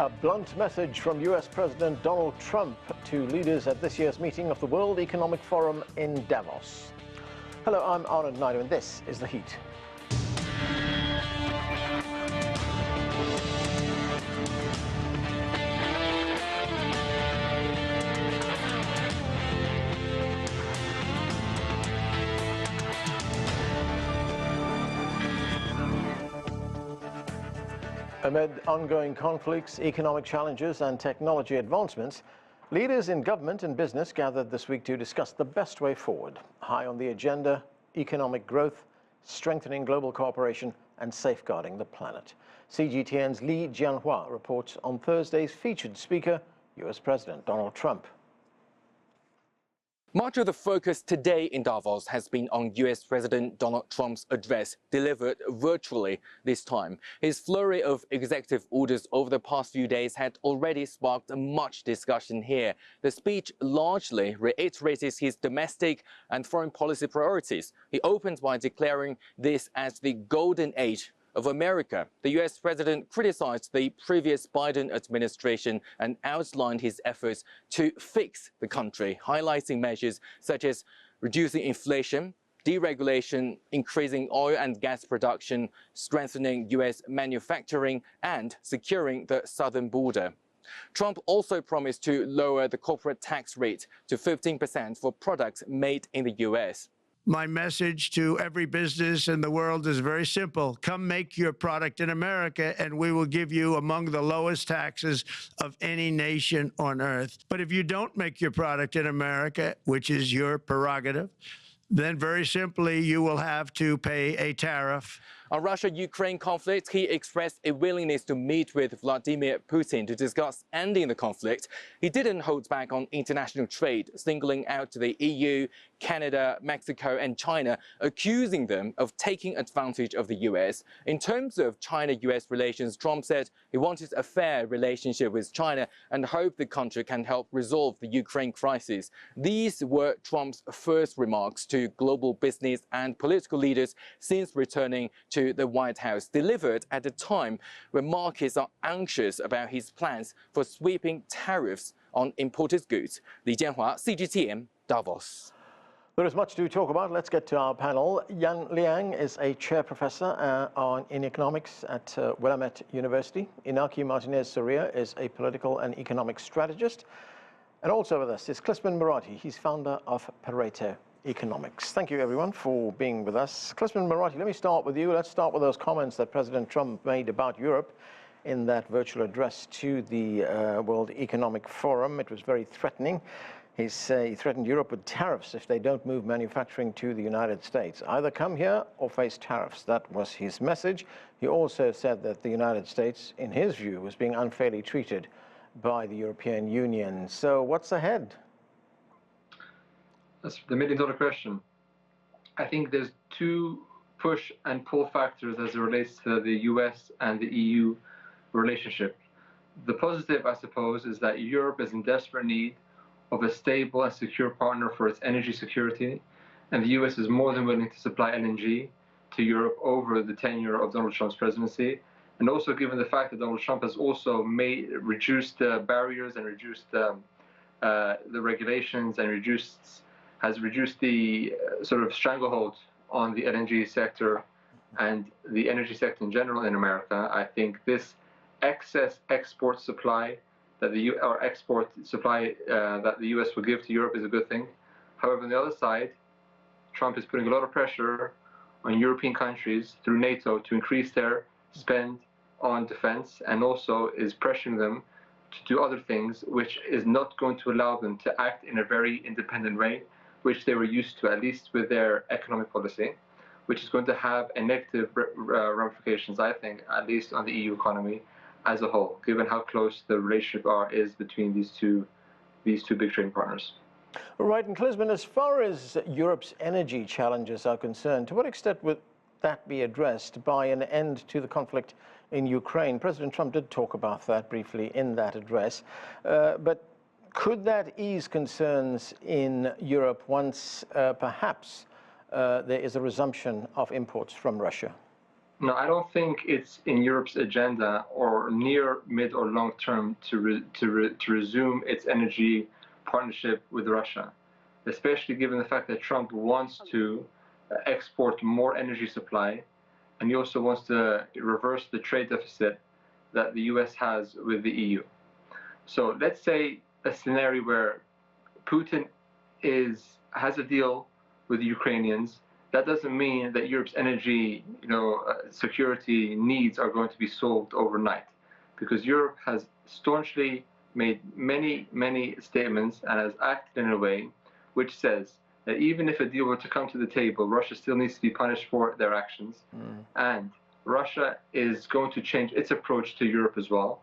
A blunt message from US President Donald Trump to leaders at this year's meeting of the World Economic Forum in Davos. Hello, I'm Arnold Naidu, and this is The Heat. Amid ongoing conflicts, economic challenges and technology advancements, leaders in government and business gathered this week to discuss the best way forward. High on the agenda, economic growth, strengthening global cooperation and safeguarding the planet. CGTN's Jianhua reports on Thursday's featured speaker, US President Donald Trump. Much of the focus today in Davos has been on US President Donald Trump's address, delivered virtually this time. His flurry of executive orders over the past few days had already sparked much discussion here. The speech largely reiterated his domestic and foreign policy priorities. He opened by declaring this as the golden age of America. The US president criticized the previous Biden administration and outlined his efforts to fix the country, highlighting measures such as reducing inflation, deregulation, increasing oil and gas production, strengthening US manufacturing, and securing the southern border. Trump also promised to lower the corporate tax rate to 15% for products made in the US. My message to every business in the world is very simple. Come make your product in America, and we will give you among the lowest taxes of any nation on earth. But if you don't make your product in America, which is your prerogative, then very simply you will have to pay a tariff. On Russia-Ukraine conflict, he expressed a willingness to meet with Vladimir Putin to discuss ending the conflict. He didn't hold back on international trade, singling out the EU, Canada, Mexico and China, accusing them of taking advantage of the US. In terms of China-US relations, Trump said he wanted a fair relationship with China and hoped the country can help resolve the Ukraine crisis. These were Trump's first remarks to global business and political leaders since returning to the White House, delivered at a time when markets are anxious about his plans for sweeping tariffs on imported goods. Jianhua, CGTN, Davos. There is much to talk about. Let's get to our panel. Liang is a chair professor in economics at Willamette University. Inaki Martinez Soria is a political and economic strategist. And also with us is Klisman Murati. He's founder of Pareto Economics. Thank you, everyone, for being with us. Klisman Murati, let me start with you. Let's start with those comments that President Trump made about Europe in that virtual address to the World Economic Forum. It was very threatening. He threatened Europe with tariffs if they don't move manufacturing to the United States. Either come here or face tariffs. That was his message. He also said that the United States, in his view, was being unfairly treated by the European Union. So what's ahead? That's the million-dollar question. I think there's two push and pull factors as it relates to the US and the EU relationship. The positive, I suppose, is that Europe is in desperate need of a stable and secure partner for its energy security, and the US is more than willing to supply LNG to Europe over the tenure of Donald Trump's presidency. And also given the fact that Donald Trump has also reduced the barriers and reduced the regulations and has reduced the sort of stranglehold on the LNG sector and the energy sector in general in America. I think this excess export supply that the US will give to Europe is a good thing. However, on the other side, Trump is putting a lot of pressure on European countries through NATO to increase their spend on defense, and also is pressuring them to do other things, which is not going to allow them to act in a very independent way, which they were used to, at least with their economic policy, which is going to have a negative ramifications, I think, at least on the EU economy as a whole, given how close the relationship is between these two big trading partners. Right, and Klisman, as far as Europe's energy challenges are concerned, to what extent would that be addressed by an end to the conflict in Ukraine? President Trump did talk about that briefly in that address, but could that ease concerns in Europe once perhaps there is a resumption of imports from Russia? No, I don't think it's in Europe's agenda or near mid or long term to resume its energy partnership with Russia, especially given the fact that Trump wants to export more energy supply, and he also wants to reverse the trade deficit that the US has with the EU. So let's say a scenario where Putin has a deal with the Ukrainians. That doesn't mean that Europe's energy, security needs are going to be solved overnight, because Europe has staunchly made many statements and has acted in a way which says that even if a deal were to come to the table, Russia still needs to be punished for their actions, and Russia is going to change its approach to Europe as well,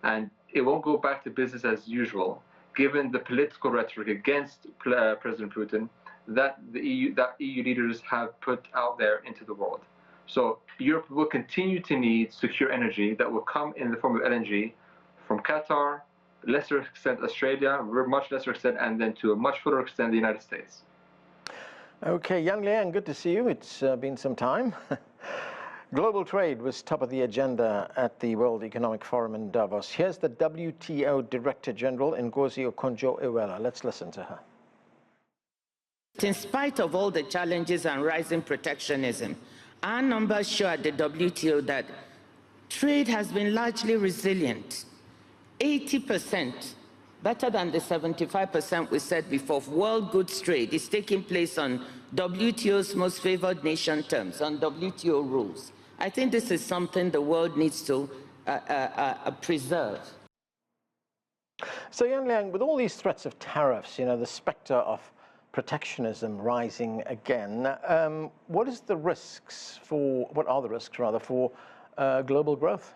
and it won't go back to business as usual, given the political rhetoric against President Putin that EU leaders have put out there into the world. So Europe will continue to need secure energy that will come in the form of LNG from Qatar, lesser extent Australia, much lesser extent, and then to a much fuller extent the United States. Okay, Yang Liang, good to see you. It's been some time. Global trade was top of the agenda at the World Economic Forum in Davos. Here's the WTO Director General, Ngozi Okonjo-Iweala. Let's listen to her. In spite of all the challenges and rising protectionism, our numbers show at the WTO that trade has been largely resilient. 80%, better than the 75% we said before, of world goods trade is taking place on WTO's most favored nation terms, on WTO rules. I think this is something the world needs to preserve. So, Yang Liang, with all these threats of tariffs, the specter of protectionism rising again, what are the risks for global growth?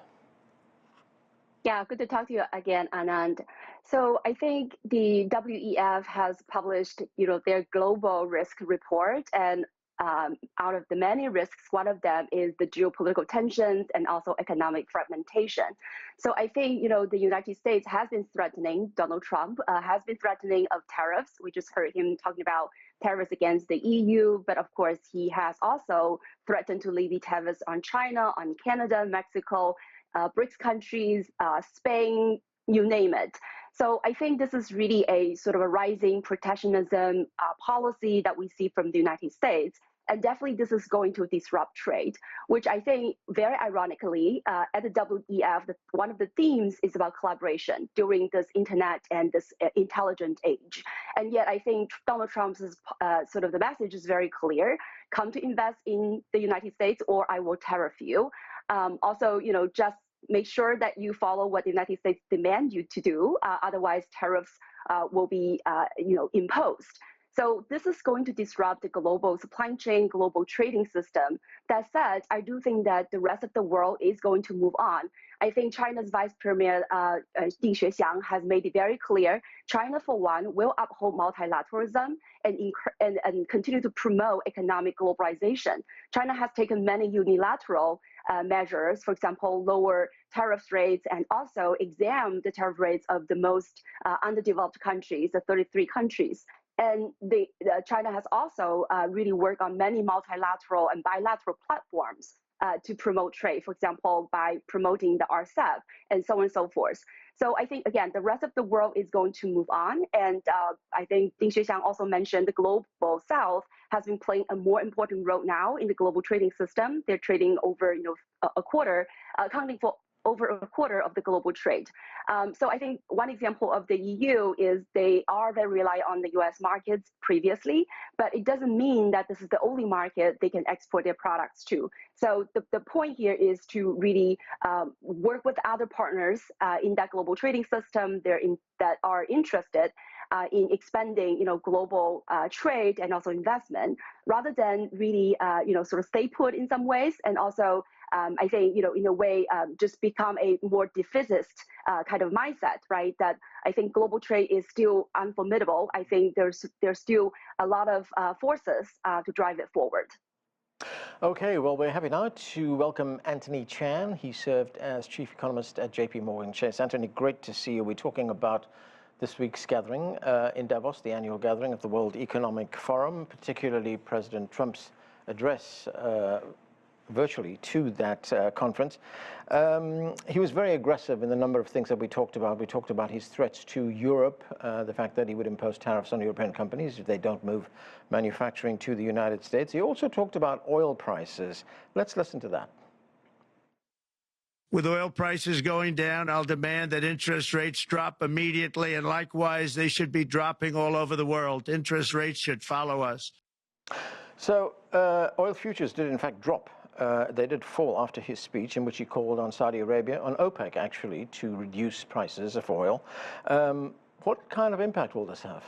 Yeah, good to talk to you again, Anand. So I think the WEF has published, their global risk report, and out of the many risks, one of them is the geopolitical tensions and also economic fragmentation. So I think, the United States has been threatening, Donald Trump has been threatening of tariffs. We just heard him talking about tariffs against the EU, but of course he has also threatened to levy tariffs on China, on Canada, Mexico, BRICS countries, Spain, you name it. So I think this is really a sort of a rising protectionism policy that we see from the United States. And definitely this is going to disrupt trade, which I think very ironically at the WEF, one of the themes is about collaboration during this internet and this intelligent age. And yet I think Donald Trump's sort of the message is very clear: come to invest in the United States or I will tariff you. Also, just make sure that you follow what the United States demand you to do. Otherwise, tariffs will be, imposed. So this is going to disrupt the global supply chain, global trading system. That said, I do think that the rest of the world is going to move on. I think China's Vice Premier Ding Xuexiang has made it very clear, China, for one, will uphold multilateralism and continue to promote economic globalization. China has taken many unilateral measures, for example, lower tariff rates, and also examine the tariff rates of the most underdeveloped countries, the 33 countries. And China has also really worked on many multilateral and bilateral platforms to promote trade, for example, by promoting the RCEP and so on and so forth. So I think, again, the rest of the world is going to move on. And I think Ding Xuexiang also mentioned the global south has been playing a more important role now in the global trading system. They're trading over a quarter, accounting for over a quarter of the global trade. So I think one example of the EU is they are very reliant on the US markets previously, but it doesn't mean that this is the only market they can export their products to. So the point here is to really work with other partners in that global trading system that are interested in expanding, global trade and also investment, rather than really, sort of stay put in some ways, and also I think, in a way, just become a more defeatist kind of mindset, right? That I think global trade is still unformidable. I think there's still a lot of forces to drive it forward. Okay, well, we're happy now to welcome Anthony Chan. He served as chief economist at JPMorgan Chase. Anthony, great to see you. We're talking about this week's gathering in Davos, the annual gathering of the World Economic Forum, particularly President Trump's address virtually to that conference. He was very aggressive in the number of things that we talked about. We talked about his threats to Europe, the fact that he would impose tariffs on European companies if they don't move manufacturing to the United States. He also talked about oil prices. Let's listen to that. With oil prices going down, I'll demand that interest rates drop immediately, and likewise, they should be dropping all over the world. Interest rates should follow us. So oil futures did in fact drop. They did fall after his speech, in which he called on Saudi Arabia, on OPEC actually, to reduce prices of oil. What kind of impact will this have?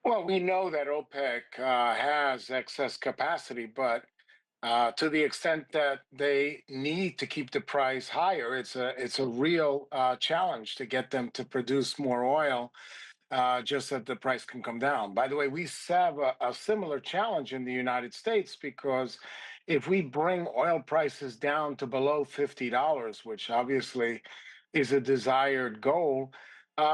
Well, we know that OPEC has excess capacity, but to the extent that they need to keep the price higher, it's a real challenge to get them to produce more oil, just that the price can come down. By the way, we have a similar challenge in the United States, because if we bring oil prices down to below $50, which obviously is a desired goal,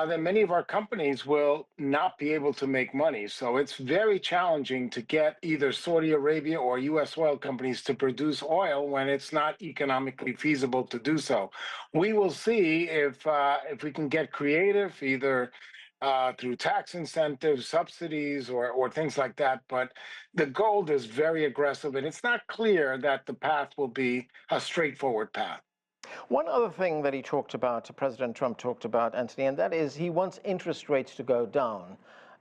then many of our companies will not be able to make money. So it's very challenging to get either Saudi Arabia or U.S. oil companies to produce oil when it's not economically feasible to do so. We will see if we can get creative, either through tax incentives, subsidies, or things like that. But the goal is very aggressive, and it's not clear that the path will be a straightforward path. One other thing that he talked about, President Trump talked about, Anthony, and that is he wants interest rates to go down.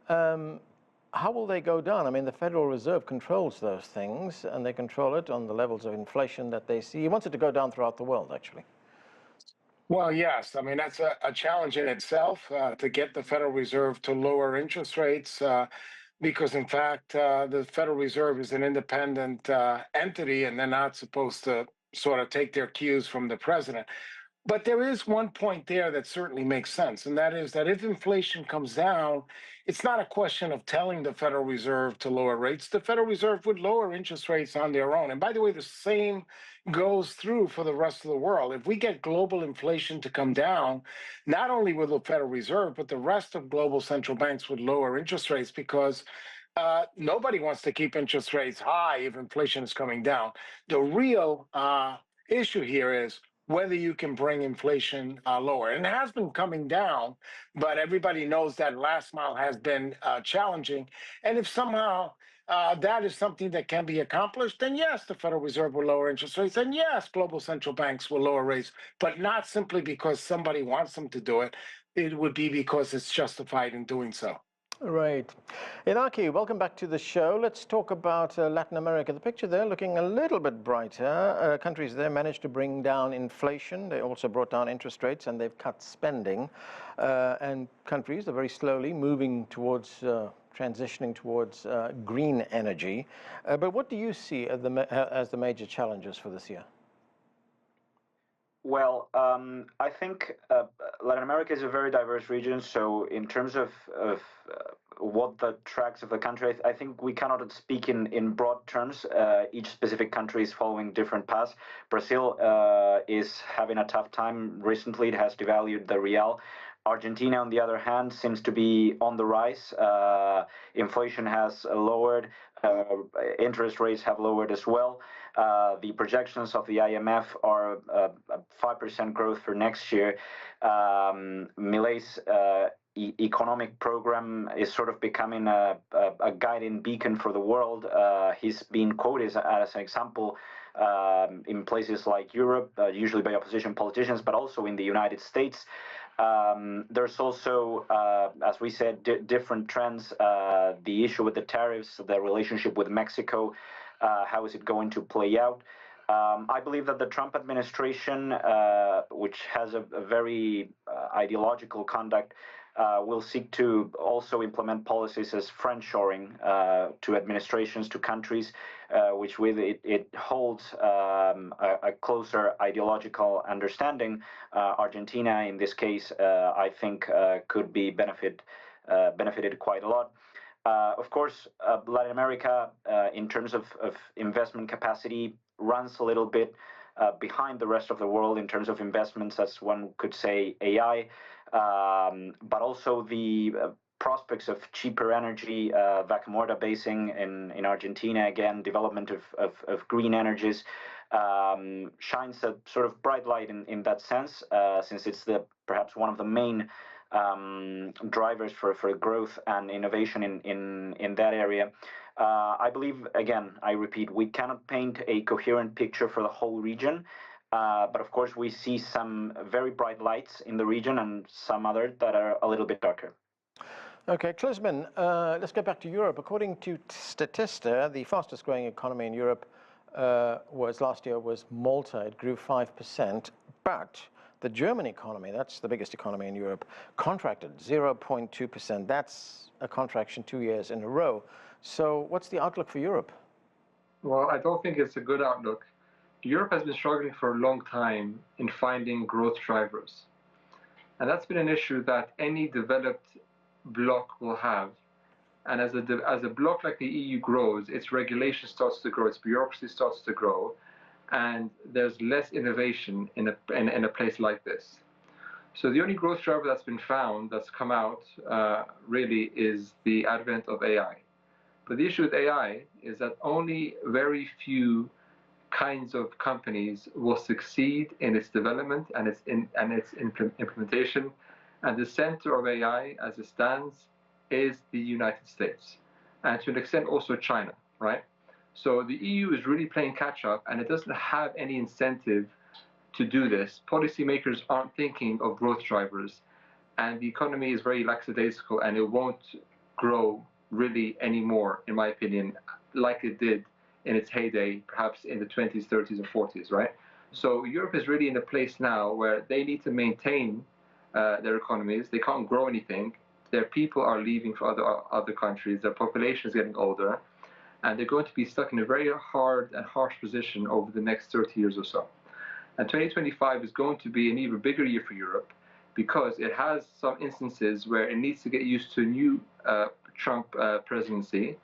How will they go down? I mean, the Federal Reserve controls those things, and they control it on the levels of inflation that they see. He wants it to go down throughout the world, actually. Well, yes. I mean, that's a challenge in itself, to get the Federal Reserve to lower interest rates, because, in fact, the Federal Reserve is an independent entity, and they're not supposed to sort of take their cues from the president. But there is one point there that certainly makes sense, and that is that if inflation comes down, it's not a question of telling the Federal Reserve to lower rates. The Federal Reserve would lower interest rates on their own. And by the way, the same goes through for the rest of the world. If we get global inflation to come down, not only will the Federal Reserve, but the rest of global central banks would lower interest rates, because nobody wants to keep interest rates high if inflation is coming down. The real issue here is whether you can bring inflation lower. And it has been coming down, but everybody knows that last mile has been challenging. And if somehow that is something that can be accomplished, then yes, the Federal Reserve will lower interest rates, and yes, global central banks will lower rates, but not simply because somebody wants them to do it. It would be because it's justified in doing so. Right. Inaki, welcome back to the show. Let's talk about Latin America. The picture there looking a little bit brighter. Countries there managed to bring down inflation. They also brought down interest rates, and they've cut spending. And countries are very slowly moving towards transitioning towards green energy. But what do you see as the major challenges for this year? Well, I think Latin America is a very diverse region. So in terms of what the tracks of the country, I think we cannot speak in broad terms. Each specific country is following different paths. Brazil is having a tough time. Recently, it has devalued the real. Argentina, on the other hand, seems to be on the rise. Inflation has lowered. Interest rates have lowered as well. The projections of the IMF are 5% growth for next year. Milei's economic program is sort of becoming a guiding beacon for the world. He's been quoted as an example in places like Europe, usually by opposition politicians, but also in the United States. There's also, as we said, different trends. The issue with the tariffs, the relationship with Mexico, how is it going to play out? I believe that the Trump administration, which has a very ideological conduct, will seek to also implement policies as friendshoring to administrations, to countries, which with it holds a closer ideological understanding. Argentina, in this case, I think could be benefited quite a lot. Of course, Latin America, in terms of investment capacity, runs a little bit behind the rest of the world in terms of investments, as one could say, AI, but also the prospects of cheaper energy, Vaca Muerta Basin in Argentina, again, development of green energies. shines a sort of bright light in that sense, since it's perhaps one of the main drivers for growth and innovation in that area. I believe, again, I repeat, we cannot paint a coherent picture for the whole region, but of course we see some very bright lights in the region and some others that are a little bit darker. Okay, Klisman, let's get back to Europe. According to Statista, the fastest growing economy in Europe last year was Malta. It grew 5%, but the German economy, that's the biggest economy in Europe, contracted 0.2%. That's a contraction 2 years in a row. So what's the outlook for Europe? Well, I don't think it's a good outlook. Europe has been struggling for a long time in finding growth drivers. And that's been an issue that any developed bloc will have. And as a bloc like the EU grows, its regulation starts to grow, its bureaucracy starts to grow, and there's less innovation in a place like this. So the only growth driver that's been found, that's come out, really is the advent of AI. But the issue with AI is that only very few kinds of companies will succeed in its development and its implementation. And the center of AI, as it stands, is the United States, and to an extent also China, right? So the EU is really playing catch up, and it doesn't have any incentive to do this. Policymakers aren't thinking of growth drivers, and the economy is very lackadaisical, and it won't grow really anymore, in my opinion, like it did in its heyday, perhaps in the 20s, 30s, and 40s, right? So Europe is really in a place now where they need to maintain their economies. They can't grow anything. Their people are leaving for other countries. Their population is getting older, and they're going to be stuck in a very hard and harsh position over the next 30 years or so. And 2025 is going to be an even bigger year for Europe, because it has some instances where it needs to get used to a new Trump presidency.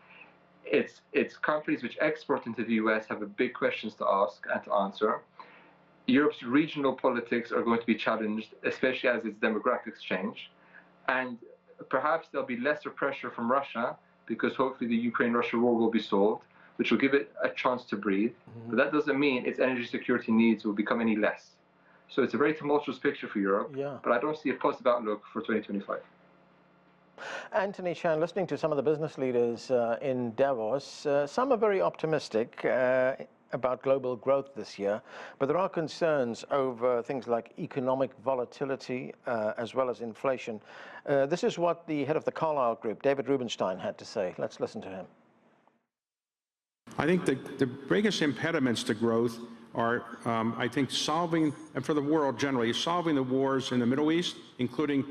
Its companies which export into the US have a big questions to ask and to answer. Europe's regional politics are going to be challenged, especially as its demographics change. And perhaps there'll be lesser pressure from Russia, because hopefully the Ukraine-Russia war will be solved, which will give it a chance to breathe. But that doesn't mean its energy security needs will become any less. So it's a very tumultuous picture for Europe, but I don't see a positive outlook for 2025. Anthony Chan, listening to some of the business leaders in Davos, some are very optimistic about global growth this year, but there are concerns over things like economic volatility as well as inflation. This is what the head of the Carlyle Group, David Rubenstein, had to say. Let's listen to him. I think the biggest impediments to growth are, I think, solving, and for the world generally, solving the wars in the Middle East, including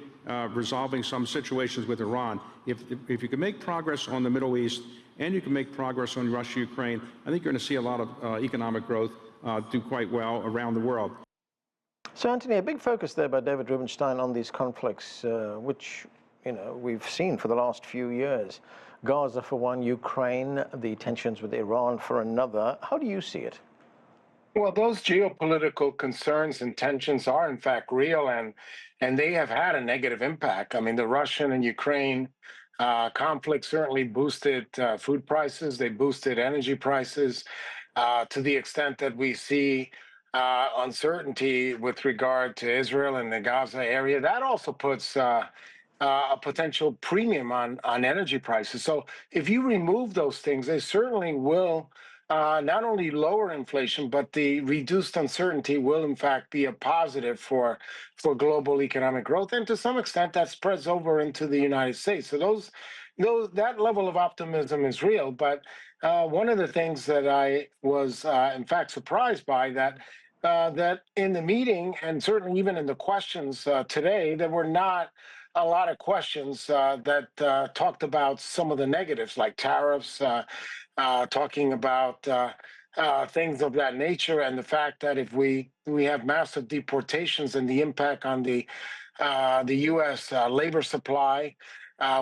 resolving some situations with Iran. If you can make progress on the Middle East and you can make progress on Russia, Ukraine, I think you're going to see a lot of economic growth do quite well around the world. So, Anthony, a big focus there by David Rubenstein on these conflicts, which we've seen for the last few years. Gaza for one, Ukraine, the tensions with Iran for another. How do you see it? Well, those geopolitical concerns and tensions are in fact real, and they have had a negative impact. I mean, the Russian and Ukraine conflict certainly boosted food prices. They boosted energy prices to the extent that we see uncertainty with regard to Israel and the Gaza area. That also puts a potential premium on energy prices. So if you remove those things, they certainly will not only lower inflation, but the reduced uncertainty will in fact be a positive for global economic growth. And to some extent that spreads over into the United States. So that level of optimism is real. But one of the things that I was in fact surprised by that in the meeting, and certainly even in the questions today, there were not a lot of questions that talked about some of the negatives like tariffs, talking about things of that nature, and the fact that if we have massive deportations and the impact on the U.S. Labor supply,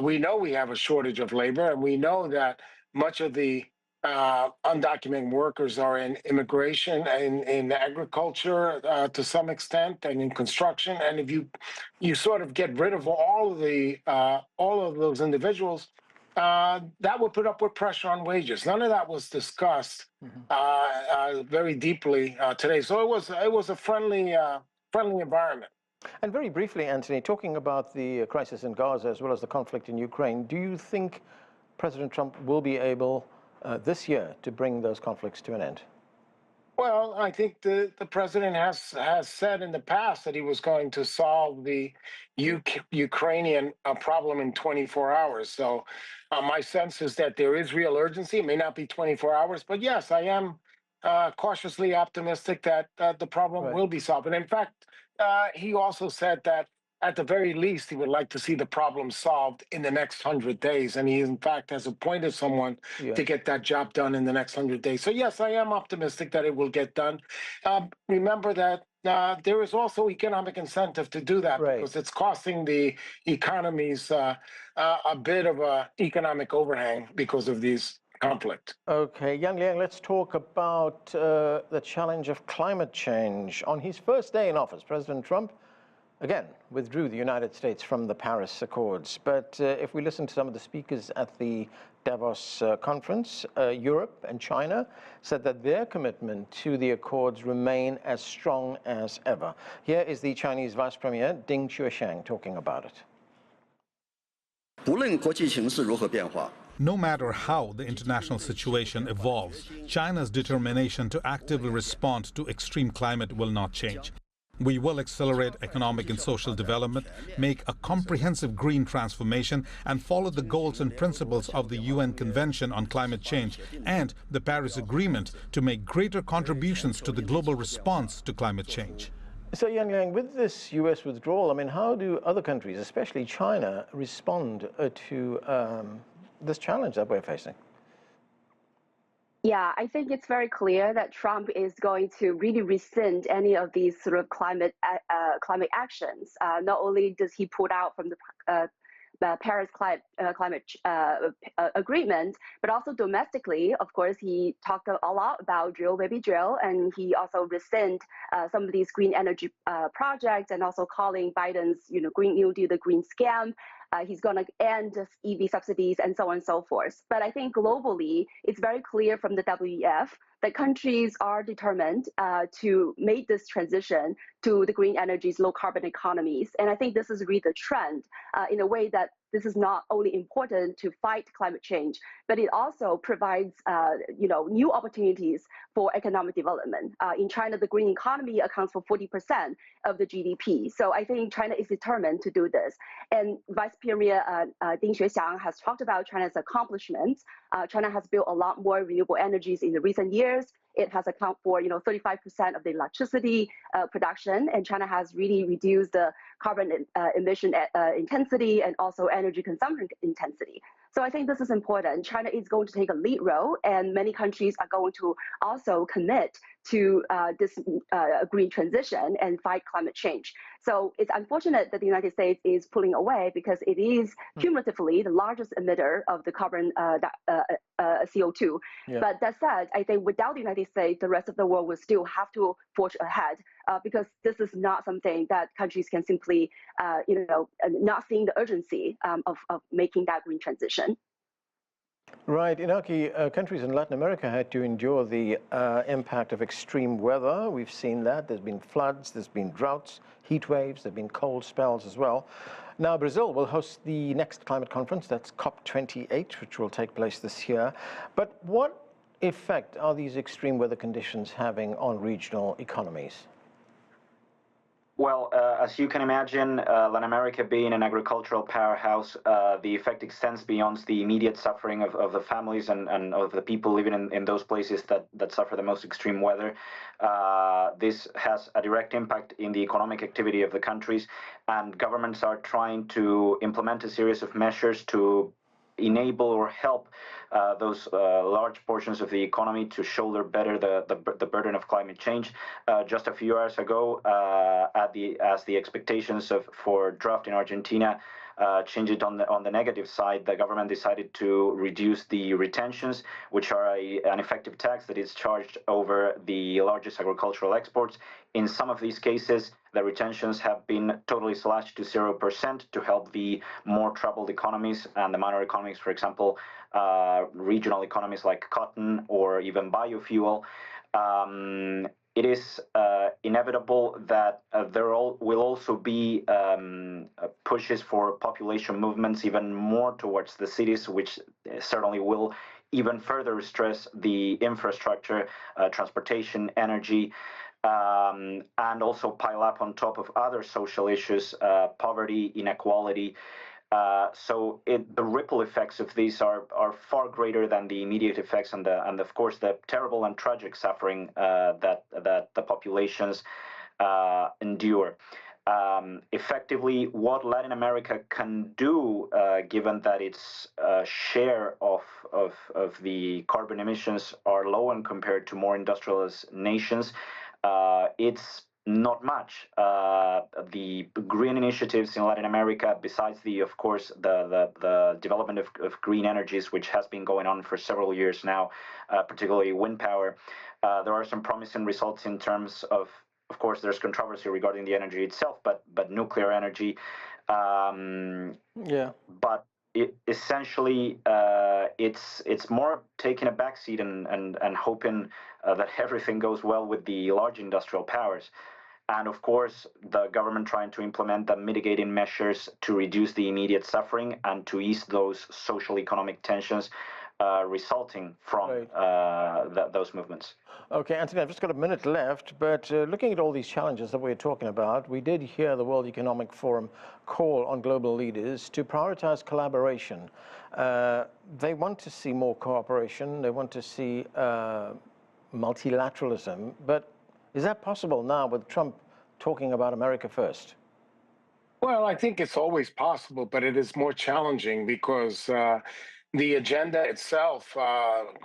we know we have a shortage of labor, and we know that much of the undocumented workers are in immigration and in agriculture to some extent, and in construction. And if you sort of get rid of all of those individuals, that would put upward pressure on wages. None of that was discussed very deeply today. So it was a friendly environment. And very briefly, Anthony, talking about the crisis in Gaza as well as the conflict in Ukraine, do you think President Trump will be able this year to bring those conflicts to an end? Well, I think the president has said in the past that he was going to solve the Ukrainian problem in 24 hours. So my sense is that there is real urgency. It may not be 24 hours, but yes, I am cautiously optimistic that the problem will be solved. And in fact, he also said that at the very least, he would like to see the problem solved in the next 100 days. And he, in fact, has appointed someone to get that job done in the next 100 days. So, yes, I am optimistic that it will get done. Remember that there is also economic incentive to do that because it's costing the economies a bit of an economic overhang because of these conflict. Okay, Liang, let's talk about the challenge of climate change. On his first day in office, President Trump again withdrew the United States from the Paris Accords. But if we listen to some of the speakers at the Davos conference, Europe and China said that their commitment to the Accords remain as strong as ever. Here is the Chinese Vice Premier Ding Chuexiang talking about it. No matter how the international situation evolves, China's determination to actively respond to extreme climate will not change. We will accelerate economic and social development, make a comprehensive green transformation, and follow the goals and principles of the UN Convention on Climate Change and the Paris Agreement to make greater contributions to the global response to climate change. So, Liang, with this U.S. withdrawal, I mean, how do other countries, especially China, respond to this challenge that we're facing? Yeah, I think it's very clear that Trump is going to really rescind any of these sort of climate actions. Not only does he pull out from the Paris climate agreement, but also domestically, of course, he talked a lot about drill, baby, drill, and he also rescind some of these green energy projects, and also calling Biden's Green New Deal the green scam. He's going to end EV subsidies and so on and so forth. But I think globally, it's very clear from the WEF that countries are determined to make this transition to the green energies, low carbon economies. And I think this is really the trend in a way that this is not only important to fight climate change, but it also provides new opportunities for economic development. In China, the green economy accounts for 40% of the GDP. So I think China is determined to do this. And Vice Premier Ding Chuexiang has talked about China's accomplishments. China has built a lot more renewable energies in the recent years. It has accounted for 35% of the electricity production, and China has really reduced the carbon emission intensity and also energy consumption intensity. So I think this is important. China is going to take a lead role, and many countries are going to also commit to this green transition and fight climate change. So it's unfortunate that the United States is pulling away because it is cumulatively the largest emitter of the carbon CO2. Yeah. But that said, I think without the United States, the rest of the world will still have to forge ahead because this is not something that countries can simply, not seeing the urgency of making that green transition. Right, Inaki, countries in Latin America had to endure the impact of extreme weather. We've seen that. There's been floods, there's been droughts, heat waves, there have been cold spells as well. Now, Brazil will host the next climate conference, that's COP28, which will take place this year. But what effect are these extreme weather conditions having on regional economies? Well, as you can imagine, Latin America being an agricultural powerhouse, the effect extends beyond the immediate suffering of the families and of the people living in those places that suffer the most extreme weather. This has a direct impact in the economic activity of the countries, and governments are trying to implement a series of measures to enable or help those large portions of the economy to shoulder better the burden of climate change. Just a few hours ago, as the expectations for drought in Argentina change it on the negative side. The government decided to reduce the retentions, which are an effective tax that is charged over the largest agricultural exports. In some of these cases, the retentions have been totally slashed to 0% to help the more troubled economies and the minor economies, for example, regional economies like cotton or even biofuel. It is inevitable that there will also be pushes for population movements even more towards the cities, which certainly will even further stress the infrastructure, transportation, energy, and also pile up on top of other social issues, poverty, inequality. So the ripple effects of these are far greater than the immediate effects and of course the terrible and tragic suffering that the populations endure. Effectively, what Latin America can do, given that its share of the carbon emissions are low and compared to more industrialized nations, it's not much. The green initiatives in Latin America, besides of course, the development of green energies, which has been going on for several years now, particularly wind power, there are some promising results in terms of course, there's controversy regarding the energy itself, but nuclear energy. Yeah. But essentially, it's more taking a backseat and hoping that everything goes well with the large industrial powers. And of course, the government trying to implement the mitigating measures to reduce the immediate suffering and to ease those social economic tensions resulting from those movements. Okay, Anthony, I've just got a minute left, but looking at all these challenges that we're talking about, we did hear the World Economic Forum call on global leaders to prioritize collaboration. They want to see more cooperation, they want to see multilateralism, but is that possible now with Trump talking about America first? Well, I think it's always possible, but it is more challenging because the agenda itself,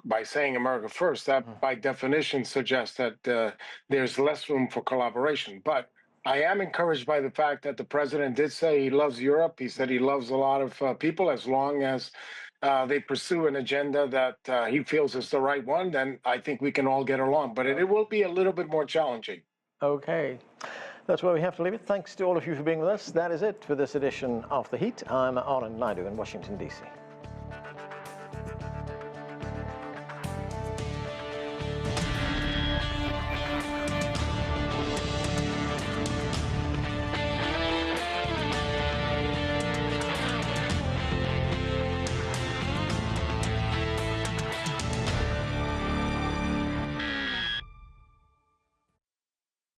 by saying America first, that by definition suggests that there's less room for collaboration. But I am encouraged by the fact that the president did say he loves Europe. He said he loves a lot of people. As long as they pursue an agenda that he feels is the right one, then I think we can all get along. But it will be a little bit more challenging. Okay. That's where we have to leave it. Thanks to all of you for being with us. That is it for this edition of The Heat. I'm Anand Naidu in Washington, D.C.